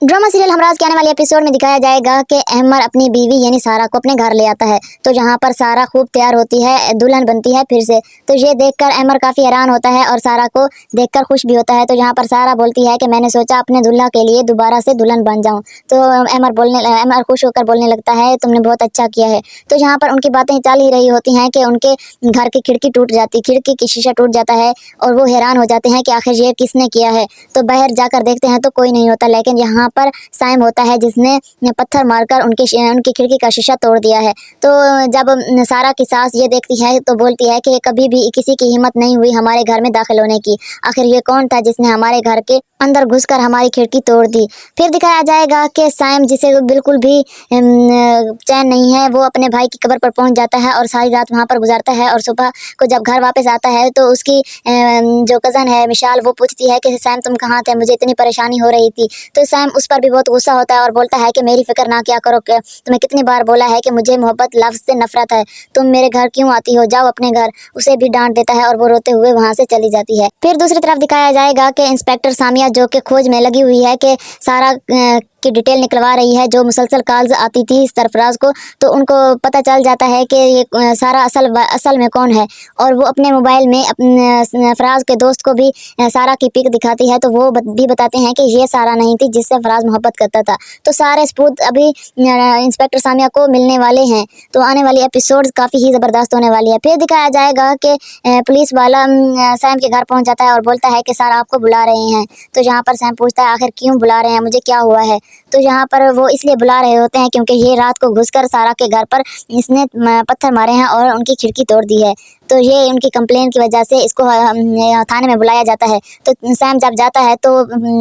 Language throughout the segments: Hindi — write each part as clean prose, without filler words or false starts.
ड्रामा सीरियल हमराज के आने वाले एपिसोड में दिखाया जाएगा कि अहमर अपनी बीवी यानी सारा को अपने घर ले आता है। तो जहां पर सारा खूब तैयार होती है, दुल्हन बनती है फिर से। तो ये देखकर अहमर काफी हैरान होता है और सारा को देखकर खुश भी होता है। तो जहां पर सारा बोलती है कि मैंने सोचा अपने दुल्हा के लिए दोबारा से दुल्हन बन जाऊं। तो अहमर खुश होकर बोलने लगता है तुमने बहुत अच्छा किया है। तो जहाँ पर उनकी बातें चल ही रही होती हैं कि उनके घर की खिड़की टूट जाती, खिड़की की शीशा टूट जाता है और वो हैरान हो जाते हैं कि आखिर ये किसने किया है। तो बाहर जाकर देखते हैं तो कोई नहीं होता, लेकिन यहाँ पर सैम होता है जिसने पत्थर मारकर उनकी खिड़की का शीशा तोड़ दिया है। तो जब सारा की सास ये देखती है तो बोलती है कि कभी भी किसी की हिम्मत नहीं हुई हमारे घर में दाखिल होने की। आखिर ये कौन था जिसने हमारे घर के अंदर घुसकर हमारी खिड़की तोड़ दी। फिर दिखाया जाएगा कि सैम जिसे बिल्कुल भी चैन नहीं है, वो अपने भाई की कब्र पर पहुंच जाता है और सारी रात वहां पर गुजारता है। और सुबह को जब घर वापस आता है तो उसकी जो कज़न है मिशाल, वो पूछती है कि सैम तुम कहाँ थे, मुझे इतनी परेशानी हो रही थी। तो सैम उस पर भी बहुत गुस्सा होता है और बोलता है कि मेरी फिक्र ना क्या करो, कि तुम्हें कितनी बार बोला है कि मुझे मोहब्बत लफ्ज़ से नफरत है, तुम मेरे घर क्यों आती हो, जाओ अपने घर। उसे भी डांट देता है और वो रोते हुए वहां से चली जाती है। फिर दूसरी तरफ दिखाया जाएगा कि इंस्पेक्टर सामिया जो कि खोज में लगी हुई है कि सारा की डिटेल निकलवा रही है, जो मुसलसल कॉल्स आती थी सरफराज को। तो उनको पता चल जाता है कि ये सारा असल में कौन है। और वो अपने मोबाइल में अपने फराज के दोस्त को भी सारा की पिक दिखाती है। तो वो भी बताते हैं कि ये सारा नहीं थी जिससे फराज मोहब्बत करता था। तो सारे सबूत अभी इंस्पेक्टर सामिया को मिलने वाले हैं। तो आने वाली एपिसोड काफ़ी ही ज़बरदस्त होने वाली है। फिर दिखाया जाएगा कि पुलिस वाला सैम के घर पहुंच जाता है और बोलता है कि सारा आपको बुला रहे हैं। तो जहाँ पर सैम पूछता है आखिर क्यों बुला रहे हैं, मुझे क्या हुआ है। तो यहाँ पर वो इसलिए बुला रहे होते हैं क्योंकि ये रात को घुसकर सारा के घर पर इसने पत्थर मारे हैं और उनकी खिड़की तोड़ दी है। तो ये उनकी कंप्लेन की वजह से इसको थाने में बुलाया जाता है। तो सैम जब जाता है तो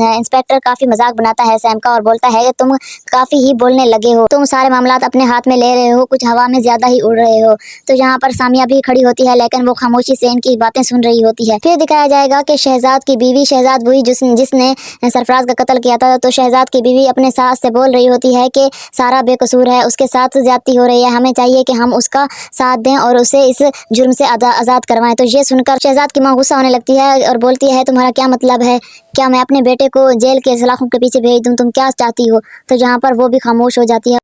इंस्पेक्टर काफ़ी मजाक बनाता है सैम का और बोलता है कि तुम काफ़ी ही बोलने लगे हो, तुम सारे मामला अपने हाथ में ले रहे हो, कुछ हवा में ज़्यादा ही उड़ रहे हो। तो यहाँ पर सामिया भी खड़ी होती है, लेकिन वो खामोशी से इनकी बातें सुन रही होती है। फिर दिखाया जाएगा कि शहजाद की बीवी, शहजाद वही जिसने सरफराज का कत्ल किया था। तो शहजाद की बीवी अपने सास से बोल रही होती है कि सारा बेकसूर है, उसके साथ ज्यादती हो रही है, हमें चाहिए कि हम उसका साथ दें और उसे इस जुर्म से आज़ाद करवाएं। तो ये सुनकर शहजाद की माँ गुस्सा होने लगती है और बोलती है तुम्हारा क्या मतलब है, क्या मैं अपने बेटे को जेल के सलाखों के पीछे भेज दूं, तुम क्या चाहती हो। तो जहाँ पर वो भी खामोश हो जाती है।